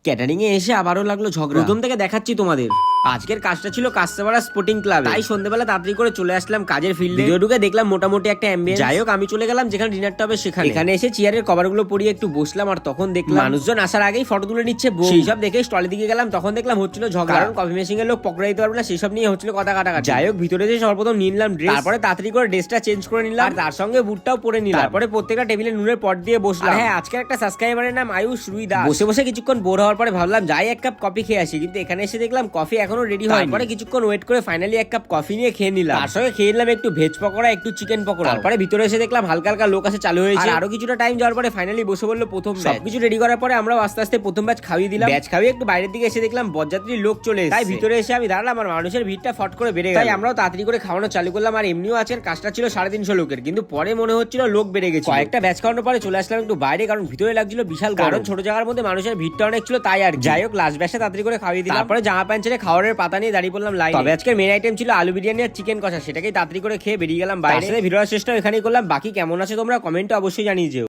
Catering এ এসে আবারও লাগলো ঝগড়া। প্রথম থেকে দেখাচ্ছি তোমাদের। আজকের কাজটা ছিল কাস্টমার স্পোর্টিং ক্লাব, তাই সন্ধ্যাবেলা তাড়াতাড়ি করে চলে আসলাম কাজের ফিল্ডে। ভিডিও ঢুকে দেখলাম মোটামুটি একটা অ্যাম্বিয়েন্স। যাই হোক আমি চলে গেলাম যেখানে ডিনারটা হবে সেখানে। এখানে এসে চেয়ারের কভার গুলো পরিয়ে একটু বসলাম, আর তখন দেখলাম মানুষজন আসার আগেই ফটো তুলে নিচ্ছে। সেই সব দেখে স্টলের দিকে গেলাম, তখন দেখলাম হচ্ছিল ঝগড়া, কারণ কফি মেশিন এর লোক পকড়া দিতে পারবে না, সেসব নিয়ে হচ্ছিল কথা কাটাকাটি। যাই হোক ভিতরে যে সর্বপ্রথম নিলাম ড্রেস, তারপরে তাড়াতাড়ি করে ড্রেসটা চেঞ্জ করে নিলাম, আর তার সঙ্গে বুটটাও পরে নিলাম। তারপরে প্রত্যেকটা টেবিলে নুনের পট দিয়ে বসলাম। হ্যাঁ, আজকের একটা সাবস্ক্রাইবারের নাম আয়ুষ রুই দাস। বসে বসে কিছুক্ষণ বোর হওয়ার পরে ভাবলাম যাই এক কাপ কফি খেয়ে আসি, কিন্তু এখানে এসে দেখলাম কফি এখনো রেডি হয়নি। তারপরে কিছুক্ষণ ওয়েট করে ফাইনালি এক কাপ কফি নিয়ে খেয়ে নিলাম। তার সঙ্গে খেয়ে নিলাম একটু ভেজ পকোড়া, একটু চিকেন পকোড়া। তারপরে ভিতরে এসে দেখলাম হালকা হালকা লোক আসে চালু হয়েছে। আরো কিছুটা টাইম যাওয়ার পরে ফাইনালি বসে বললো প্রথম ব্যাচ। সবকিছু রেডি করার পরে আমরা আস্তে আস্তে প্রথম ব্যাচ খাইয়ে দিলাম। ব্যাচ খাইয়ে একটু বাইরের দিকে এসে দেখলাম বরযাত্রীর লোক চলে এসেছে, তাই ভিতরে এসে আমি দাঁড়ালাম, আর মানুষের ভিড়টা ফট করে বেড়ে গেল, তাই আমরাও তাড়াতাড়ি করে খাওয়ানো চালু করলাম। আর এমনিও আজকের কাজটা ছিল 350 লোকের, কিন্তু পরে মনে হচ্ছিল লোক বেড়ে গেছে। কয়েকটা ব্যাচ খাওয়ানোর পরে চলে আসলাম একটু বাইরে, কারণ ভিতরে লাগছিল বিশাল গরম, কারণ ছোট জায়গার মধ্যে মানুষের ভিড়টা অনেক ছিল, তাই আর যাই হোক লাস্ট ব্যাচে তাড়াতাড়ি করে খাইয়ে দিলাম। তারপরে জামা প্যান্ট ছেড়ে খাওয়ারের পাতা নিয়ে দাঁড়িয়ে পড়লাম লাইনে। তবে আজকের মেন আইটেম ছিল আলু বিরিয়ানি আর চিকেন কষা, সেটাকেই তাড়াতাড়ি করে খেয়ে বেরিয়ে গেলাম বাইরে। ভিডিওর শেষটা এখানেই করলাম। বাকি কেমন আছে তোমরা কমেন্টে অবশ্যই জানিয়ে যেও।